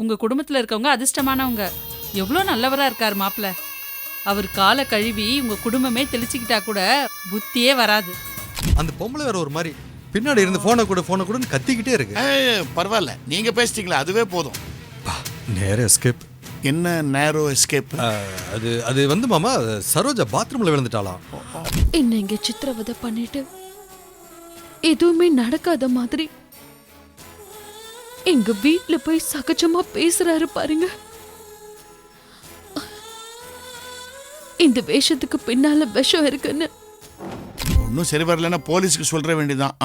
உங்க குடும்பத்துல இருக்கவங்க அதிர்ஷ்டமானவங்க. எவ்வளோ நல்லவரா இருக்காரு மாப்பிள்ள. அவர் காலை கழுவி உங்க குடும்பமே தெளிச்சுக்கிட்டா கூட புத்தியே வராது. அந்த பொம்பளை வேற ஒரு மாதிரி பின்னாடி இருந்து போனை கூடன்னு கத்திக்கிட்டே இருக்கு. பரவாயில்ல, நீங்க பேசிட்டீங்களா, அதுவே போதும். நேர எஸ்கேப். என்ன நேரோ எஸ்கேப்? அது வந்து மாமா, சரோஜா பாத்ரூம்ல விழுந்துட்டாளாம். என்ன இங்க சித்திரவதை பண்ணிட்டு எதுவுமே நடக்காத மாதிரி எங்க வீட்ல போய் சகஜமா பேசுறாரு பாருங்க. இந்த வேஷத்துக்கு பின்னால விஷம் இருக்குன்னு ஒன்னும் சரி வரலன்னா போலீஸ்க்கு சொல்ற வேண்டியதான்.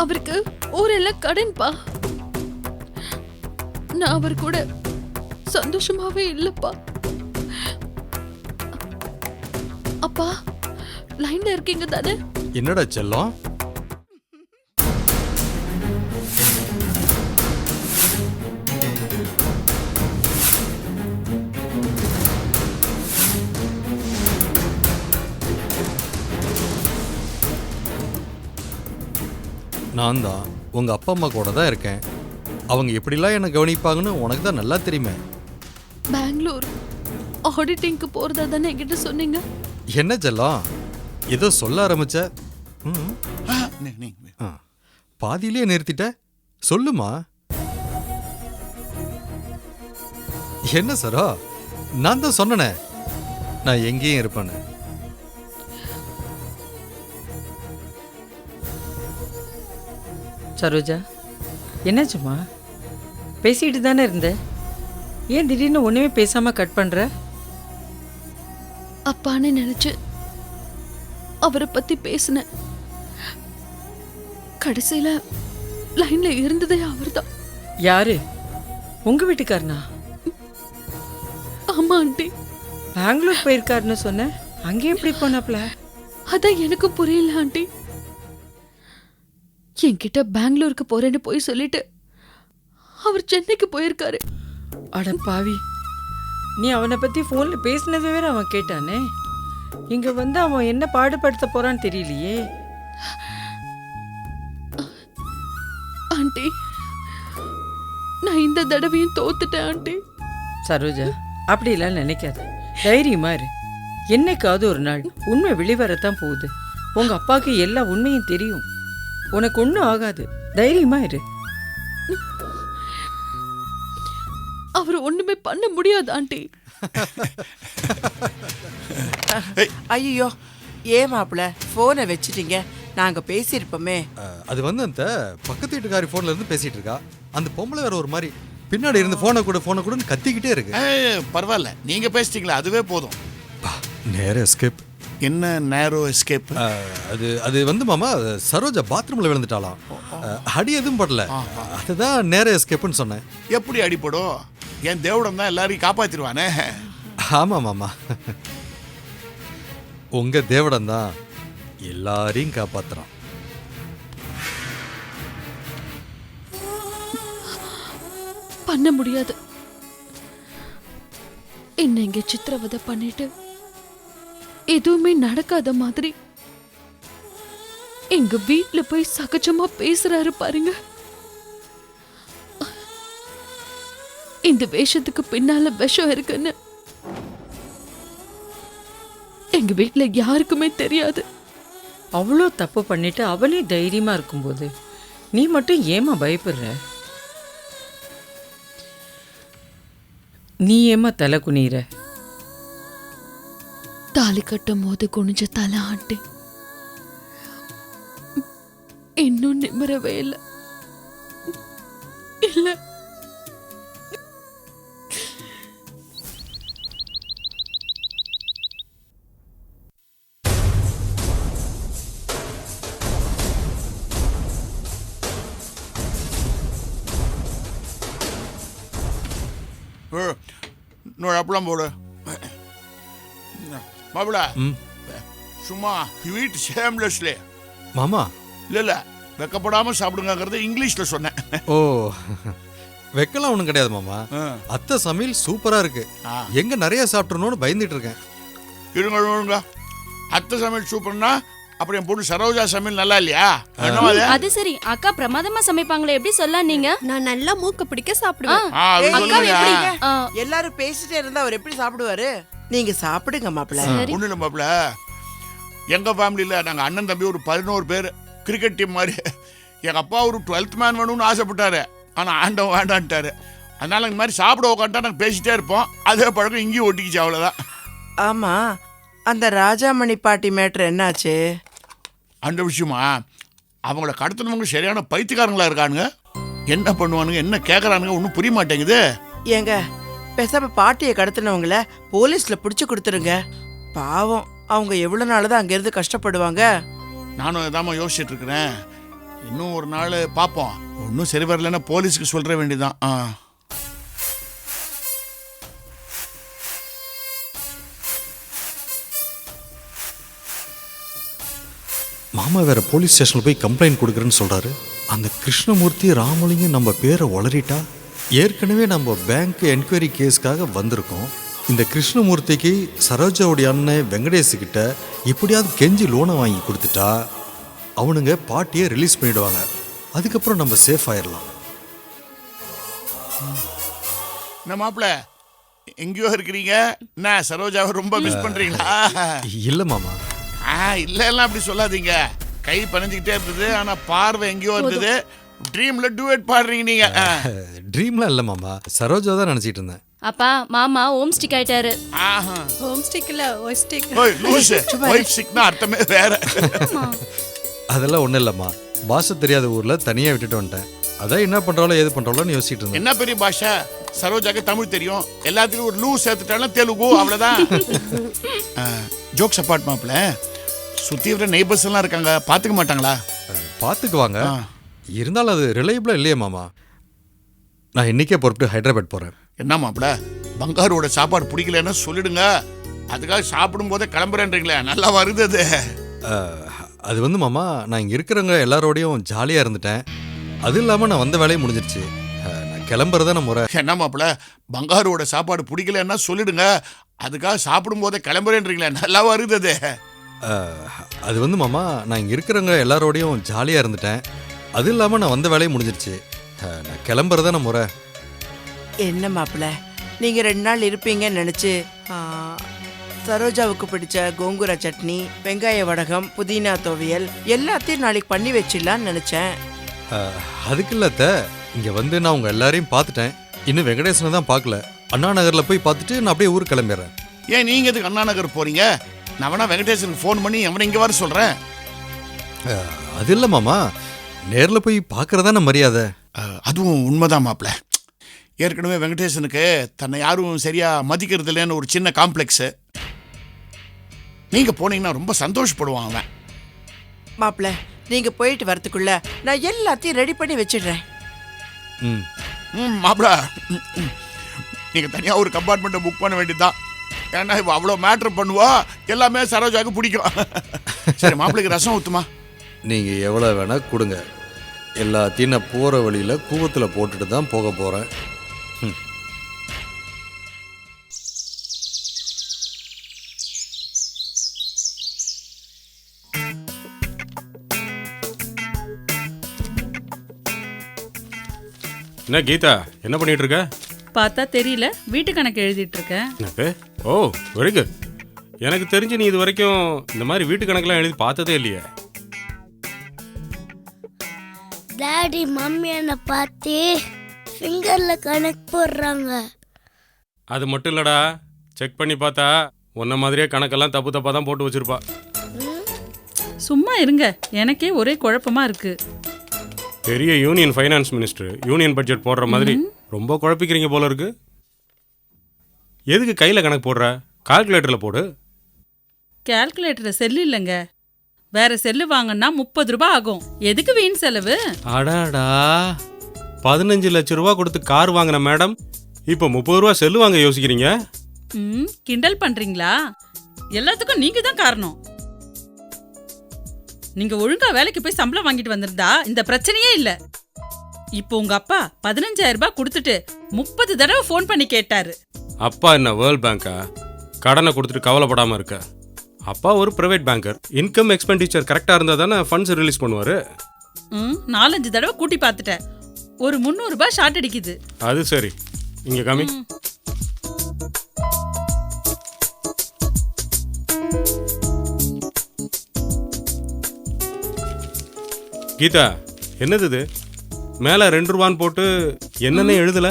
அவருக்கு ஊரெல்லாம் கடன்பா. நான் அவர் கூட சந்தோஷமாவே இல்லப்பா. அப்பா லைன்ல இருக்கீங்க தானே? என்னடா செல்லம்? நான் தான் உங்க அப்பா அம்மா கூட தான் இருக்கேன். அவங்க எப்படிலாம் என்ன கவனிப்பாங்கன்னு உனக்கு தான் நல்லா தெரியுமே. பெங்களூர் ஆடிட்டிங்க்கு போறதா தானே என்கிட்ட சொன்னீங்க. என்ன செல்லம் ஏதோ சொல்ல ஆரம்பிச்ச? பாதியிலே நிறுத்திட்ட, சொல்லுமா. என்ன சரோ, நான் தான் சொன்னனே நான் எங்கேயும் இருப்பேன்னு. சரோஜா, என்னாச்சுமா? பேசிட்டு தானே இருந்த, ஏன் திடீர்னு ஒண்ணுமே பேசாம கட் பண்ற? அப்பான்னு நினைச்சு அவரை பத்தி பேசின, கடைசியில லைன்ல இருந்ததே அவர்தான். யாரு? உங்க வீட்டுக்காரனா? ஆமா ஆண்டி. பெங்களூர் போயிருக்காருன்னு சொன்ன, அங்கே எப்படி போனாப்ல? அதான் எனக்கு புரியல ஆண்டி. என்கிட்ட பெங்களூருக்கு போறேன்னு போய் சொல்லிட்டு அவர் சென்னைக்கு போயிருக்காரு. அட பாவி, நீ அவனை பத்தி போன்ல பேசினது வேற அவன் கேட்டானே. இங்க வந்து அவன் என்ன பாடுபடுத்த போறான்னு தெரியலையே. ஆண்டி, நான் இந்த தடவையும் தோத்துட்டேன் ஆண்டி. சரோஜா, அப்படிலாம் நினைக்காத, தைரியமா இரு. என்னைக்காவது ஒரு நாள் உண்மை வெளிவரத்தான் போகுது. உங்க அப்பாவுக்கு எல்லா உண்மையும் தெரியும். உனக்கு ஒன்றும் ஆகாது, தைரியமா இரு. அவர் ஒண்ணுமே பண்ண முடியாது ஆண்டி. ஐயோ, ஏன் மாப்பிள்ள போனை வச்சுட்டீங்க? நாங்க பேசியிருப்போமே. அது வந்து அந்த பக்கத்து வீட்டுக்காரி போன்ல இருந்து பேசிட்டு இருக்கா. அந்த பொம்பளை வேற ஒரு மாதிரி பின்னாடி இருந்து போனை கூடன்னு கத்திக்கிட்டே இருக்கு. பரவாயில்ல, நீங்க பேசிட்டீங்களா, அதுவே போதும். நேர எஸ்கேப். என்ன நேரோ எஸ்கேப்? அது வந்து மாமா, சரோஜா பாத்ரூம்ல விழுந்துட்டாளாம். அடி எதுவும் படல, அதுதான் நேர எஸ்கேப்னு சொன்னேன். எப்படி அடிப்படும்? என் தேவடம் தான் எல்லாரையும் காப்பாத்திடுவானே. ஆமா மாமா, உங்க தேவடம் தான் எல்லாரையும் காப்பாத்துறான். பண்ண முடியாது. என்ன இங்க சித்திரவதை பண்ணிட்டு எதுவுமே நடக்காத மாதிரி எங்க வீட்ல போய் சகஜமா பேசுறாரு பாருங்க. இந்த வேஷத்துக்கு பின்னால விஷம் இருக்குன்னு எங்க வீட்ல யாருக்குமே தெரியாது. அவ்வளோ தப்பு பண்ணிட்டு அவனே தைரியமா இருக்கும்போது நீ மட்டும் ஏமா பயப்படுற? நீ ஏமா தலை குனிற? தாலி கட்டும் போது குனிஞ்ச தலை ஆண்டி இன்னும் நிமிரவே இல்லை. இல்ல, அப்பளம் போடு மாப்பிள. சும்மா யூ ஈட் ஷேம்லெஸ்லி. மாமா இல்ல வெக்கப்படாம சாப்பிடுங்கிறது இங்கிலீஷ்ல சொன்னேன். ஓ வெக்கலாம் ஒன்றும் கிடையாது மாமா. ஆ. அத்தை சமையல் சூப்பரா இருக்கு. ஆ. எங்க நிறைய சாப்பிட்றணும்னு பயந்துட்டு இருக்கேன். இருங்க அத்தை சமையல் சூப்பர்னா அப்புறம் என் பொண்ணு சரோஜா சமையல் நல்லா இல்லையா? என்னவா அது? அது சரி, அக்கா பிரமாதமா சமைப்பாங்களே, எப்படி சொல்ல நீங்க? நான் நல்லா மூக்க பிடிக்க சாப்பிடுவேன். அது ஏய், சொல்லுங்க. எப்படிங்க? ஆ. எல்லாரும் பேசிட்டே இருந்தா அவர் எப்படி சாப்பிடுவாரு? நீங்க சாப்பிடுங்க மாப்பிள்ள. ஒண்ணு இல்லை மாப்பிள்ள, எங்க ஃபேமிலியில நாங்க அண்ணன் தம்பி ஒரு 11 பேர் கிரிக்கெட் டீம் மாதிரி. எங்க அப்பா ஒரு 12th மேன் வேணும்னு ஆசைப்பட்டாரு, ஆனா ஆண்டவன் வேண்டான்ட்டாரு. அதனால இந்த மாதிரி சாப்பிட உட்காந்துட்டா நாங்கள் பேசிட்டே இருப்போம். அதே பழக்கம் இங்கேயும் ஒட்டிக்கிச்சு, அவ்வளோதான். ஆமா, அந்த ராஜாமணி பாட்டி மேட்ரு என்னாச்சு? அந்த விஷயமா அவங்கள கடத்தினவங்க சரியான பைத்தியக்காரங்களா இருக்கானுங்க. என்ன பண்ணுவானுங்க, என்ன கேட்குறானுங்க ஒன்றும் புரிய மாட்டேங்குது. ஏங்க, பேசாம பாட்டியை கடத்தினவங்கள போலீஸ்ல பிடிச்சு கொடுத்துருங்க. பாவம், அவங்க எவ்வளவு நாள் தான் அங்கிருந்து கஷ்டப்படுவாங்க. நானும் இதாம யோசிச்சுட்டு இருக்கிறேன். இன்னும் ஒரு நாள் பார்ப்போம். ஒன்றும் சரி வரலன்னா போலீஸுக்கு சொல்ற வேண்டியதான். மாமா வேற போலீஸ் ஸ்டேஷனில் போய் கம்ப்ளைண்ட் கொடுக்குறேன்னு சொல்றாரு. அந்த கிருஷ்ணமூர்த்தி ராமலிங்கம் நம்ம பேரை உளறிட்டா, ஏற்கனவே நம்ம பேங்க் என்கொயரி கேஸ்க்காக வந்திருக்கோம். இந்த கிருஷ்ணமூர்த்திக்கு சரோஜாவுடைய அண்ணன் வெங்கடேஷுக்கிட்ட எப்படியாவது கெஞ்சி லோனை வாங்கி கொடுத்துட்டா அவனுங்க பாட்டியை ரிலீஸ் பண்ணிடுவாங்க. அதுக்கப்புறம் நம்ம சேஃப் ஆயிடலாம். என்ன மாப்பிள்ள எங்கேயோ இருக்கிறீங்க? என்ன சரோஜாவை ரொம்ப மிஸ் பண்றீங்களா? இல்லை மாமா. இல்ல அப்படி சொல்லாதீங்க. கை பணிஞ்சுக்கிட்டே இருந்தது, ஆனா பார்வை எங்கேயோ இருந்தது. ட்ரீம்ல டூயட் பாடுறீங்க நீங்க. ட்ரீம்லாம் இல்லை மாமா, சரோஜா தான் நினச்சிட்டு இருந்தேன். அப்பா மாமா ஹோம் ஸ்டிக் ஆயிட்டாரு. ஹோம் ஸ்டிக்ல ஒய் ஸ்டிக். ஒய்ஃப் சிக்னா அர்த்தமே வேற. அதெல்லாம் ஒன்றும் இல்லைம்மா, பாஷை தெரியாத ஊரில் தனியாக விட்டுட்டு வந்துட்டேன். அதான் என்ன பண்ணுறாலோ ஏது பண்ணுறாலோன்னு யோசிச்சுட்டு இருந்தேன். என்ன பெரிய பாஷை, சரோஜாக்கு தமிழ் தெரியும். எல்லாத்துலயும் ஒரு லூ சேர்த்துட்டாலும் தெலுங்கு, அவ்வளவுதான். ஜோக்ஸ் அப்பார்ட் மாப்பிள்ள, சுற்றி வர நெய்பர்ஸ் எல்லாம் இருக்காங்க, பார்த்துக்க மாட்டாங்களா? பார்த்துக்குவாங்க. இருந்தாலும் அது ரிலையபிளா இல்லையே மாமா. நான் இன்னைக்கே புறப்பட்டு ஹைதராபாத் போகிறேன். என்ன மாப்பிள்ள, பங்காரோட சாப்பாடு பிடிக்கலன்னா சொல்லிடுங்க. அதுக்காக சாப்பிடும் போதே கிளம்புறேன்றீங்களே, நல்லா வருது அது. அது வந்து மாமா, நான் இங்கே இருக்கிறவங்க எல்லாரோடையும் ஜாலியாக இருந்துட்டேன். அது இல்லாமல் நான் வந்த வேலையை முடிஞ்சிருச்சு. நான் கிளம்புறதான முறை. என்ன மாப்பிள்ள, பங்காரோட சாப்பாடு பிடிக்கலன்னா சொல்லிடுங்க. அதுக்காக சாப்பிடும் போதே கிளம்புறேன்றீங்களே, நல்லா வருது அது. அது வந்து மாமா, நான் இங்கே இருக்கிறவங்க எல்லாரோடையும் ஜாலியாக இருந்துட்டேன். அது இல்லாமல் நான் வந்த வேலையை முடிஞ்சிருச்சு. நான் கிளம்புறதான முறை. என்ன மாப்பிள்ள, நீங்க 2 நாள் இருப்பீங்கன்னு நினைச்சு சரோஜாவுக்கு பிடிச்ச கோங்குரா சட்னி, வெங்காய வடகம், புதினா துவையல் எல்லாத்தையும் நாளைக்கு பண்ணி வச்சிடலான்னு நினைச்சேன். அதுக்கு இல்லத்த, இங்கே வந்து நான் உங்கள் எல்லாரையும் பார்த்துட்டேன். இன்னும் வெங்கடேசனை தான் பார்க்கல. அண்ணா நகரில் போய் பார்த்துட்டு நான் அப்படியே ஊருக்கு கிளம்பிடுறேன். ஏன் நீங்கள் எதுக்கு அண்ணா நகர் போகிறீங்க? நான் வேணா வெங்கடேசனுக்கு ஃபோன் பண்ணி அவனை இங்கே வர சொல்கிறேன். அது இல்லை மாமா, நேரில் போய் பார்க்குறதான மரியாதை. அதுவும் உண்மைதான் மாப்பிள்ள. ஏற்கனவே வெங்கடேசனுக்கு தன்னை யாரும் சரியாக மதிக்கிறது இல்லைன்னு ஒரு சின்ன காம்ப்ளெக்ஸு. நீங்கள் போனீங்கன்னா ரொம்ப சந்தோஷப்படுவான் அவன். மாப்பிள்ள, நீங்க போயிட்டு வரதுக்குள்ள நான் எல்லாத்தையும் ரெடி பண்ணி வச்சிடுறேன். மாப்பிள்ள, நீங்கள் தனியாக ஒரு கம்பார்ட்மெண்ட்டை புக் பண்ண வேண்டியதுதான். ஏன்னா இப்போ அவ்வளோ மேட்ரு பண்ணுவா, எல்லாமே சரோஜாவுக்கு பிடிக்கும். சரி, மாப்பிள்ளைக்கு ரசம் ஊற்றுமா? நீங்கள் எவ்வளோ வேணால் கொடுங்க. எல்லாத்தையும் நான் போகிற வழியில் கூவத்தில் போட்டுட்டு தான் போக போகிறேன். என்ன கீதா, என்ன பண்ணிட்டு இருக்க? பார்த்தா தெரியல, வீட்டு கணக்கு எழுதிட்டு இருக்கேன். எனக்கு ஓ வெரி குட். எனக்கு தெரிஞ்சு நீ இது வரைக்கும் இந்த மாதிரி வீட்டு கணக்கெல்லாம் எழுதி பார்த்ததே இல்லையே. டாடி மம்மி என்னை பார்த்து ஃபிங்கர்ல கணக்கு போடுறாங்க. அது மட்டும் இல்லடா, செக் பண்ணி பார்த்தா உன்ன மாதிரியே கணக்கெல்லாம் தப்பு தப்பாக தான் போட்டு வச்சிருப்பா. சும்மா இருங்க, எனக்கே ஒரே குழப்பமா இருக்கு. பெரிய union finance minister union budget போடுற மாதிரி ரொம்ப குழப்பிக்கிறீங்க போல இருக்கு. எதுக்கு கையில் கணக்கு போடுற? கால்குலேட்டரில் போடு. கால்குலேட்டர் செல்லு இல்லைங்க, வேற செல்லு வாங்கினா 30 ரூபாய் ஆகும். எதுக்கு வீண் செலவு? அடாடா, 15 லட்சம் ரூபா கொடுத்து கார் வாங்கின மேடம் இப்போ 30 ரூபா செல்லு வாங்க யோசிக்கிறீங்க? கிண்டல் பண்றீங்களா? எல்லாத்துக்கும் நீங்க தான் காரணம். நீங்க ஒழுங்கா வேலைக்கு போய் சம்பளம் வாங்கிட்டு வந்திருந்தா இந்த பிரச்சனையே இல்ல. இப்போ உங்க அப்பா 15,000 ரூபாய் கொடுத்துட்டு 30 தடவை ஃபோன் பண்ணி கேட்டாரு. அப்பா என்ன வேர்ல்ட் பேங்கா? கடனை கொடுத்துட்டு கவலைப்படாமல் இருக்க. அப்பா ஒரு பிரைவேட் பேங்கர். இன்கம் எக்ஸ்பெண்டிச்சர் கரெக்டாக இருந்தால் தானே ஃபண்ட்ஸ் ரிலீஸ் பண்ணுவார். 4-5 தடவை கூட்டி பார்த்துட்டேன். ஒரு 300 ரூபாய் ஷார்ட் அடிக்குது. அது சரி, இங்கே காமி. கீதா, என்னது இது? மேலே 2 ரூபான்னு போட்டு என்னென்ன எழுதல?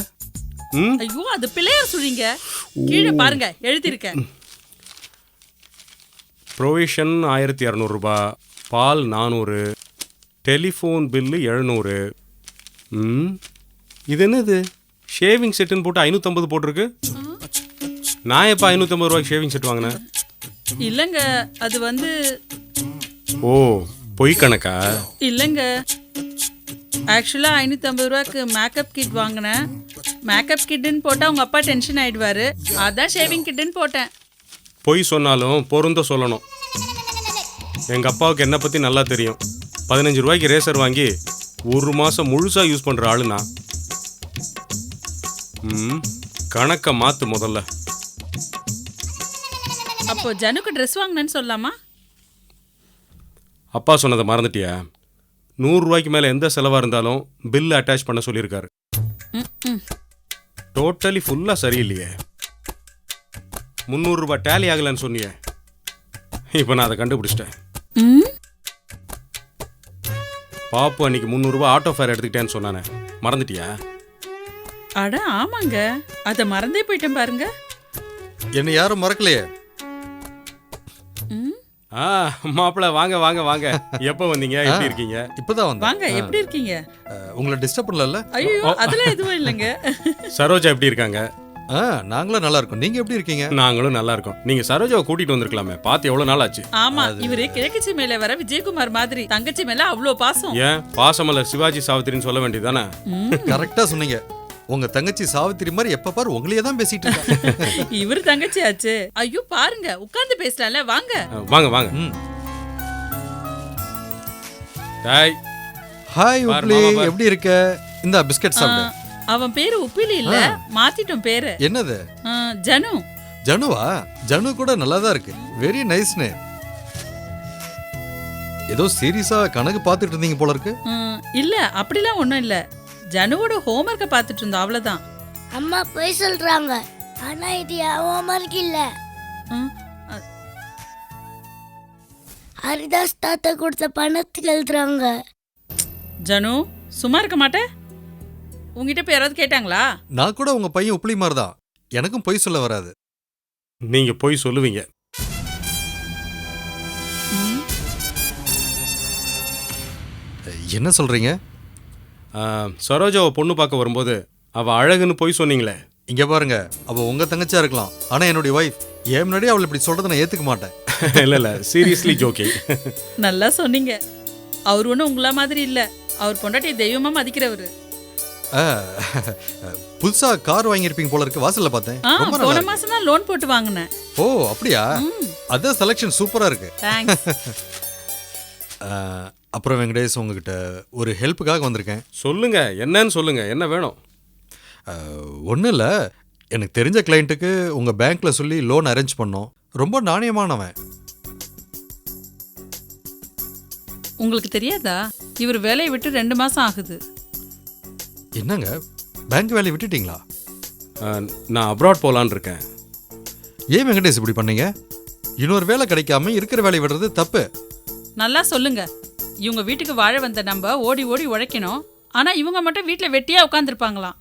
ஐயோ, அது பிள்ளையார் சொல்றீங்க. கீழே பாருங்க, எழுதியிருக்கேன். ப்ரொவிஷன் 1200 ரூபாய், பால் 400, டெலிஃபோன் பில்லு 700. இது என்னது? ஷேவிங் செட்டுன்னு போட்டு 550 போட்டிருக்கு. நான் எப்போ 550 ரூபாய்க்கு ஷேவிங் செட் வாங்கினேன்? இல்லைங்க, அது வந்து ஓ, பொய் கணக்கா? இல்லைங்க, ஆக்சுவலாக 550 ரூபாய்க்கு மேக்கப் கிட் வாங்கினேன். மேக்கப் கிட்டுன்னு போட்டால் உங்கள் அப்பா டென்ஷன் ஆகிடுவார். அதான் ஷேவிங் கிட்டுன்னு போட்டேன். பொய் சொன்னாலும் பொருந்த சொல்லணும். எங்கள் அப்பாவுக்கு என்னை பற்றி நல்லா தெரியும். 15 ரூபாய்க்கு ரேசர் வாங்கி 1 மாதம் முழுசாக யூஸ் பண்ணுற ஆளுண்ணா. கணக்கை மாற்று முதல்ல. அப்போ ஜனுக்கு ட்ரெஸ் வாங்கினேன்னு சொல்லலாமா? அப்பா சொன்னதை மறந்துட்டியா? 100 ரூபாய்க்கு மேலே எந்த செலவாக இருந்தாலும் பில்லு அட்டாச் பண்ண சொல்லியிருக்காரு. டோட்டலி ஃபுல்லாக சரியில்லையே. 300 ரூபாய் டேலி ஆகலன்னு சொன்னியே, இப்போ நான் அதை கண்டுபிடிச்சிட்டேன். பாப்பு அன்னைக்கு 300 ரூபாய் ஆட்டோ ஃபேர் எடுத்துக்கிட்டேன்னு சொன்னானே, மறந்துட்டியா? அட ஆமாங்க, அதை மறந்தே போயிட்டேன் பாருங்க. என்னை யாரும் மறக்கலையே. மாப்பிள்ள வாங்க வாங்க வாங்க. எப்போ வந்தீங்க? எப்படி இருக்கீங்க? இப்பதான் வந்தேன். வாங்க, எப்படி இருக்கீங்க? உங்களை டிஸ்டர்ப் பண்ணல? ஐயோ, அதெல்லாம் எதுவும் இல்லைங்க. சரோஜா எப்படி இருக்காங்க? நாங்களும் நல்லா இருக்கோம். நீங்க எப்படி இருக்கீங்க? நாங்களும் நல்லா இருக்கோம். நீங்க சரோஜாவை கூட்டிட்டு வந்திருக்கலாமே, பார்த்து எவ்வளவு நாள் ஆச்சு. ஆமா, இவரு கிழக்குச்சி மேல வர விஜயகுமார் மாதிரி தங்கச்சி மேல அவ்வளோ பாசம். ஏன் பாசமலர் சிவாஜி சாவித்திரின்னு சொல்ல வேண்டியதானே? கரெக்டா சொன்னீங்க. உங்க தங்கச்சி சாவித்திரி மாதிரி எப்ப பாரு உங்களையே தான் பேசிட்டு இருக்கா. இவரு தங்கச்சி ஆச்சு. ஐயோ பாருங்க, உட்கார்ந்து பேசலாம்ல. வாங்க வாங்க வாங்க. ஹாய் ஹாய் உப்லி, எப்படி இருக்க? இந்த பிஸ்கட் சாப்பிடு. அவன் பேரு உப்பிலி இல்ல, மாத்திட்டோம் பேரு. என்னது? ஜனு. ஜனுவா? ஜனு கூட நல்லா தான் இருக்கு. Very nice name. ஏதோ சீரியஸா கணக்கு பார்த்துட்டு இருந்தீங்க போல இருக்கு. இல்ல, அப்படிலாம் ஒண்ணும் இல்ல. ஜனுவோட ஹோம்வொர்க்கை பார்த்துட்டு இருந்தோம், அவ்வளவுதான். அம்மா போய் சொல்றாங்க, ஆனா இது ஹோம்வொர்க் இல்ல. ஹரிதாஸ் தாத்தா கொடுத்த பணத்துக்கு எழுதுறாங்க. ஜனு, சும்மா இருக்க மாட்டேன். உங்ககிட்ட போய் யாராவது கேட்டாங்களா? நான் கூட உங்க பையன் உப்லி மாதிரி தான். எனக்கும் பொய் சொல்ல வராது. நீங்க பொய் சொல்லுவீங்க. என்ன சொல்றீங்க? சரோஜாவை பொண்ணு பார்க்க வரும்போது அவ அழகுன்னு பொய் சொன்னீங்களே. இங்க பாருங்க, அவ உங்க தங்கச்சியா இருக்கலாம், ஆனா என்னுடைய வைஃப். ஏன் முன்னாடி அவள் இப்படி சொல்றதை நான் ஏத்துக்க மாட்டேன். இல்ல இல்ல, சீரியஸ்லி ஜோக்கிங். நல்லா சொன்னீங்க. அவர் ஒன்றும் உங்களா மாதிரி இல்ல. அவர் பொண்டாட்டி தெய்வமா மதிக்கிறவரு. புதுசா கார் வாங்கியிருப்பீங்க போல இருக்கு. வாசல்ல பார்த்தேன். ரொம்ப நல்லா போன இருக்கு. மாசம் தான் லோன் போட்டு வாங்கினேன். ஓ அப்படியா? அதான் செலக்ஷன் சூப்பரா இருக்கு. தேங்க்ஸ். அப்புறம் வெங்கடேஷ், உங்ககிட்ட ஒரு ஹெல்ப்புக்காக வந்திருக்கேன். சொல்லுங்க, என்னன்னு சொல்லுங்க, என்ன வேணும்? ஒன்றும் இல்லை, எனக்கு தெரிஞ்ச கிளைண்ட்டுக்கு உங்கள் பேங்க்கில் சொல்லி லோன் அரேஞ்ச் பண்ணோம். ரொம்ப நாணயமானவன். உங்களுக்கு தெரியாதா? இவர் வேலையை விட்டு 2 மாசம் ஆகுது. என்னங்க, பேங்க் வேலையை விட்டுட்டீங்களா? நான் அப்ராட் போகலான்னு இருக்கேன். ஏன் வெங்கடேஷ் இப்படி பண்ணீங்க? இன்னொரு வேலை கிடைக்காம இருக்கிற வேலையை விடுறது தப்பு. நல்லா சொல்லுங்க. இவங்க வீட்டுக்கு வாழ வந்த நம்ம ஓடி ஓடி உழைக்கணும். ஆனா இவங்க மட்டும் வீட்டில் வெட்டியா உட்காந்துருப்பாங்களாம்.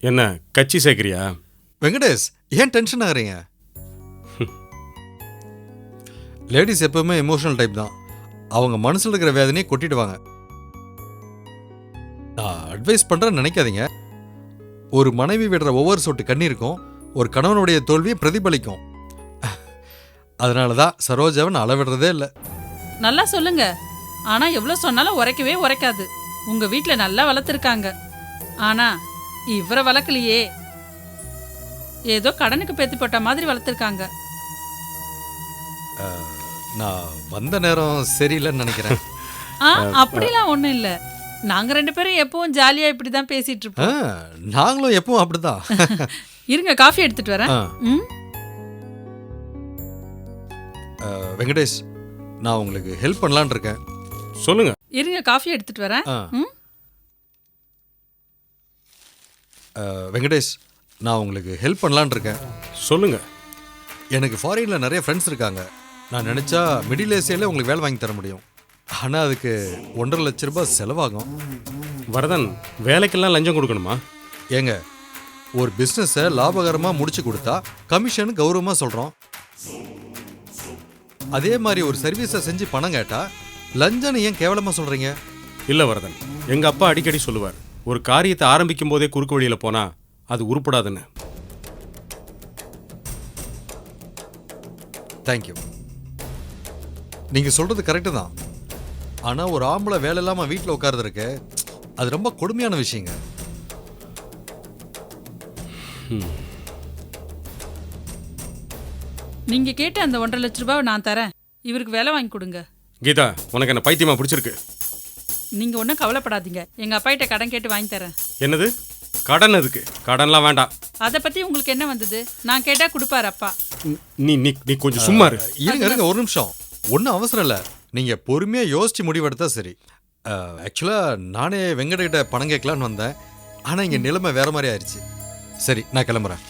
என்ன கட்சி சேர்க்கிறியா? வெங்கடேஷ், ஏன் டென்ஷன் ஆகுறீங்க? லேடிஸ் எப்பவுமே எமோஷனல் டைப் தான். அவங்க மனசில் இருக்கிற வேதனையை கொட்டிடுவாங்க. நான் அட்வைஸ் பண்ணுறேன்னு நினைக்காதீங்க. ஒரு மனைவி விடுற ஒவ்வொரு சொட்டு கண்ணீருக்கும் ஒரு கணவனுடைய தோல்வியை பிரதிபலிக்கும். அதனால தான் சரோஜாவை நான் அளவிடுறதே இல்லை. நல்லா சொல்லுங்க. ஆனா எவ்வளவு சொன்னாலும் உரைக்கவே உரைக்காது. உங்க வீட்டில் நல்லா வளர்த்துருக்காங்க. ஆனா இவரை வளர்க்கலையே. ஏதோ கடனுக்கு பேத்தி போட்ட மாதிரி வளர்த்துருக்காங்க. நான் வந்த நேரம் சரியில்லைன்னு நினைக்கிறேன். அப்படிலாம் ஒண்ணும் இல்ல. நாங்க 2 பேரும் எப்பவும் ஜாலியா இப்படிதான் பேசிட்டு ஆ, இருப்போம். நாங்களும் எப்பவும் அப்படிதான். இருங்க, காஃபி எடுத்துட்டு வரேன். ஆ, ம். வெங்கடேஷ், நான் உங்களுக்கு ஹெல்ப் பண்ணலான்னு இருக்கேன். சொல்லுங்க. இருங்க, காஃபி எடுத்துட்டு வரேன். ஆ. ம். வெங்கடேஷ், நான் உங்களுக்கு ஹெல்ப் பண்ணலான்னு இருக்கேன். சொல்லுங்க. எனக்கு ஃபாரின்ல நிறைய ஃப்ரெண்ட்ஸ் இருக்காங்க. நான் நினச்சா மிடில் ஏசியாவில் உங்களுக்கு வேலை வாங்கி தர முடியும். ஆனால் அதுக்கு 1.5 லட்ச ரூபாய் செலவாகும். வரதன், வேலைக்கெல்லாம் லஞ்சம் கொடுக்கணுமா? ஏங்க, ஒரு பிஸ்னஸை லாபகரமாக முடிச்சு கொடுத்தா கமிஷன் கௌரவமாக சொல்கிறோம். அதே மாதிரி ஒரு சர்வீஸை செஞ்சு பணம் கேட்டால் லஞ்சனை ஏன் கேவலமாக சொல்கிறீங்க? இல்ல வரதன், எங்க அப்பா அடிக்கடி சொல்லுவார், ஒரு காரியத்தை ஆரம்பிக்கும் போதே குறுக்கு வழியில போனா அது உருப்படாதுன்னு. தேங்க்யூ. நீங்கள் சொல்கிறது கரெக்டு தான். ஆனால் ஒரு ஆம்பளை வேலை இல்லாமல் வீட்டில் உட்கார்றதுருக்கு அது ரொம்ப கொடுமையான விஷயங்க. நீங்க கேட்ட அந்த 1.5 லட்ச ரூபாவை நான் தரேன். இவருக்கு வேலை வாங்கி கொடுங்க. கீதா, உனக்கு என்ன பைத்தியமா பிடிச்சிருக்கு? நீங்க ஒன்றும் கவலைப்படாதீங்க. எங்க அப்பா கிட்ட கடன் கேட்டு வாங்கி தரேன். என்னது கடன்? எதுக்கு? கடன்லாம் வேண்டாம். அதை பத்தி உங்களுக்கு என்ன வந்தது? நான் கேட்டா கொடுப்பாரு அப்பா. நீ நீ நீ கொஞ்சம் சும்மா இரு. இருங்க ஒரு நிமிஷம். ஒன்றும் அவசரம் இல்லை. நீங்கள் பொறுமையாக யோசிச்சு முடிவெடுத்தா சரி. ஆக்சுவலாக நானே வெங்கடகிட்ட பணம் கேட்கலான்னு வந்தேன். ஆனால் இங்கே நிலைமை வேற மாதிரி ஆயிடுச்சு. சரி, நான் கிளம்புறேன்.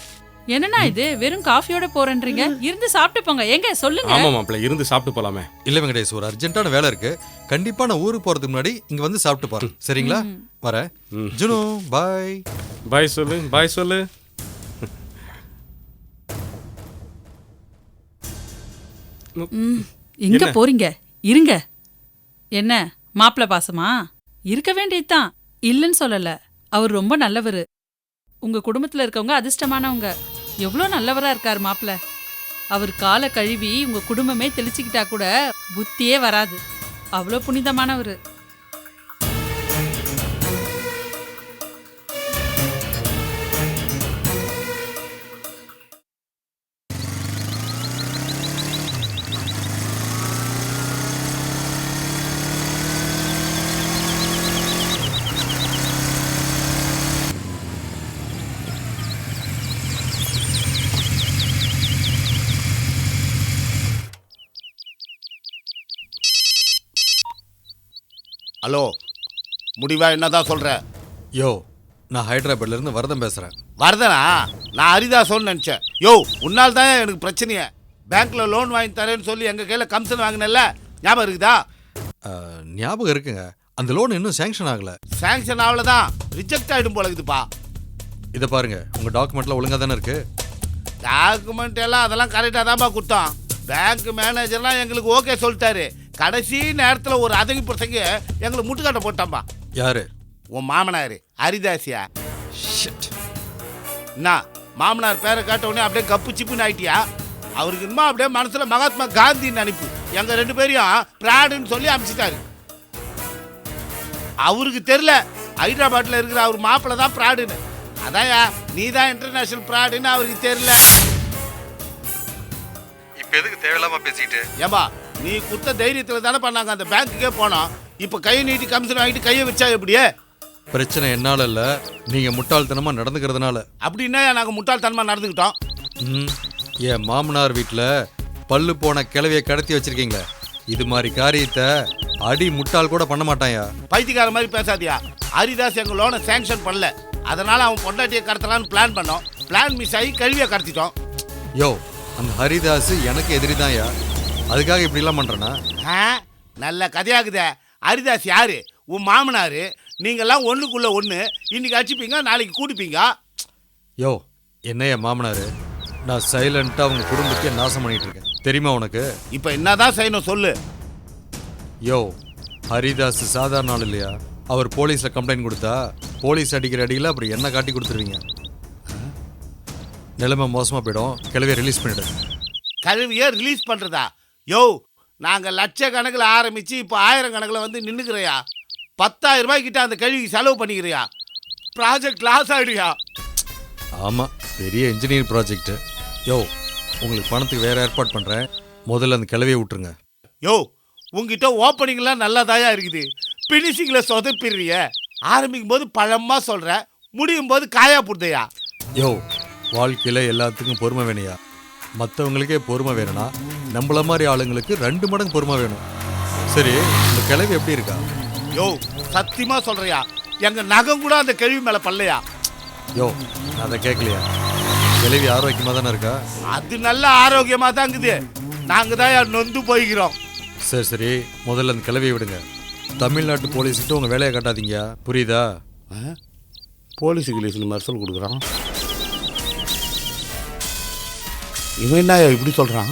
என்னன்னா இது வெறும் காஃபியோட போறேன்றீங்க? இருந்து சாப்பிட்டு போங்க. எங்க சொல்லுங்க. ஆமா மாப்பிள்ள, இருந்து சாப்பிட்டு போலாமே. இல்லை வெங்கடேஷ், ஒரு அர்ஜென்ட்டான வேலை இருக்கு. கண்டிப்பாக நான் ஊருக்கு போகிறதுக்கு முன்னாடி இங்கே வந்து சாப்பிட்டு போகிறேன். சரிங்களா? வரேன். ஜுனு, பாய். பாய் சொல்லு, பாய் சொல்லு. எங்க போறீங்க? இருங்க. என்ன மாப்பிள்ள பாசமா? இருக்க வேண்டியதுதான். இல்லைன்னு சொல்லல. அவர் ரொம்ப நல்லவர். உங்க குடும்பத்துல இருக்கவங்க அதிர்ஷ்டமானவங்க. எவ்வளோ நல்லவரா இருக்காரு மாப்பிள்ள. அவர் காலை கழுவி உங்க குடும்பமே தெளிச்சுக்கிட்டா கூட புத்தியே வராது. அவ்வளோ புனிதமானவர். ஹலோ, முடிவா என்னதான் சொல்ற? யோ, நான் ஹைதராபாத்லேருந்து வரதன் பேசுகிறேன். வரதனா? நான் ஹரிதாசோன்னு நினச்சேன். யோ, உன்னால் தான் எனக்கு பிரச்சனையே. பேங்க்ல லோன் வாங்கி தரேன்னு சொல்லி எங்கள் கையில் கமிஷன் வாங்கினல, ஞாபகம் இருக்குதா? ஞாபகம் இருக்குங்க. அந்த லோன் இன்னும் சேங்ஷன் ஆகலை. சாங்ஷன் ஆகலதான், ரிஜெக்ட் ஆகிடும் போல இருக்குதுப்பா. இதை பாருங்க, உங்கள் டாக்குமெண்ட்லாம் ஒழுங்காக தானே இருக்கு? டாக்குமெண்ட் எல்லாம் அதெல்லாம் கரெக்டாக தான்ப்பா கொடுத்தோம். பேங்க் மேனேஜர்லாம் எங்களுக்கு ஓகே சொல்லிட்டாரு. கடைசி நேரத்தில் ஒரு அதவி பிரசங்க எங்களுக்கு முட்டுக்காட்ட போட்டான்பா. யாரு? உன் மாமனார் ஹரிதாசியா? என்ன மாமனார் பேரை கேட்ட உடனே அப்படியே கப்பு சிப்புன்னு ஆயிட்டியா? அவருக்கு இன்னும் அப்படியே மனசுல மகாத்மா காந்தின்னு நினைப்பு. எங்க 2 பேரையும் பிராடுன்னு சொல்லி அனுப்பிச்சிட்டாரு. அவருக்கு தெரியல ஹைதராபாத்ல இருக்கிற அவர் மாப்பிள்ள தான் பிராடுன்னு. அதான்யா, நீ தான் இன்டர்நேஷனல் பிராடுன்னு அவருக்கு தெரியல. இப்போ எதுக்கு தேவையில்லாம பேசிட்டு? ஏம்பா, நீ குத்த தைரியத்துல தானே பண்ணாங்க அந்த பேங்க்குக்கே போனோம். இப்போ கையை நீட்டி கமிஷன் வாங்கிட்டு கையை வச்சா எப்படியே? பிரச்சனை என்னால இல்ல, நீங்க முட்டாள்தனமா நடந்துக்கிறதுனால. அப்படின்னா நாங்கள் முட்டாள்தனமாக நடந்துக்கிட்டோம். என் மாமனார் வீட்டில் பல்லு போன கிளவியை கடத்தி வச்சிருக்கீங்களே, இது மாதிரி காரியத்தை அடி முட்டாள் கூட பண்ண மாட்டாயா? பைத்தியக்கார மாதிரி பேசாதியா. ஹரிதாஸ் எங்கள் லோனை சேங்ஷன் பண்ணல, அதனால அவன் பொண்டாட்டியை கடத்தலான்னு பிளான் பண்ணோம். பிளான் மிஸ் ஆகி கல்வியை கடத்திட்டோம். யோ, அந்த ஹரிதாஸ் எனக்கு எதிரி தான்யா. அதுக்காக இப்படிலாம் பண்றேன்னா? நல்ல கதையாகுதே. ஹரிதாஸ் யாரு? உன் மாமனாரு. நீங்கள்லாம் ஒன்றுக்குள்ள ஒன்று. இன்னைக்கு அடிச்சுப்பீங்க, நாளைக்கு கூட்டிப்பீங்க. யோ, என்னையா மாமனாரு? நான் சைலண்டாக உங்க குடும்பத்தையே நாசம் பண்ணிட்டு இருக்கேன், தெரியுமா உனக்கு? இப்போ என்னதான் செய்யணும் சொல்லு. யோ, ஹரிதாஸ் சாதாரண ஆள் இல்லையா? அவர் போலீஸில் கம்ப்ளைண்ட் கொடுத்தா போலீஸ் அடிக்கிற அடியில் அப்புறம் என்ன காட்டி கொடுத்துருவீங்க. நிலைமை மோசமாக போயிடும். கிளவியை ரிலீஸ் பண்ணிடு. கல்வியை ரிலீஸ் பண்ணுறதா? யோ, நாங்கள் லட்சக்கணக்கில் ஆரம்பித்து இப்போ 1000 கணக்கில் வந்து நின்றுக்கிறையா. 10,000 ரூபாய்க்கிட்ட அந்த கல்விக்கு செலவு பண்ணிக்கிறியா. Project loss ஆகிடுயா. ஆமாம், பெரிய இன்ஜினியரிங் ப்ராஜெக்ட்டு. யோ, உங்களுக்கு பணத்துக்கு வேறு ஏற்பாடு பண்ணுறேன். முதல்ல அந்த கிளவியை விட்டுருங்க. யோ, உங்ககிட்ட ஓப்பனிங்லாம் நல்லாதாயா இருக்குது, பினிஷிங்கில் சொதப்பிடுறிய. ஆரம்பிக்கும் போது பழமா சொல்ற, முடியும் போது காயா புடுதையா. யோ, வாழ்க்கையில் எல்லாத்துக்கும் பொறுமை வேணையா? மற்றவங்களுக்கே பொறுமை வேணும்னா நம்மள மாதிரி ஆளுங்களுக்கு 2 மடங்கு பொறுமை வேணும். சரி, இந்த கிழவி எப்படி இருக்கா? யோ சத்தியமா சொல்றியா, எங்க நகம் கூட அந்த கேள்வி மேல பல்லையா. யோ, நான் அதை கேட்கலையா? கிழவி ஆரோக்கியமாக தானே இருக்கா? அது நல்ல ஆரோக்கியமா தான் இருக்குது. நாங்க தான் நொந்து போய்கிறோம். சரி சரி, முதல்ல அந்த கிழவியை விடுங்க. தமிழ்நாட்டு போலீஸ்கிட்ட உங்கள் வேலையை காட்டாதீங்க, புரியுதா? போலீஸ் கிளீஸ் மறுசல் கொடுக்குறான். இவன் என்ன இப்படி சொல்றான்?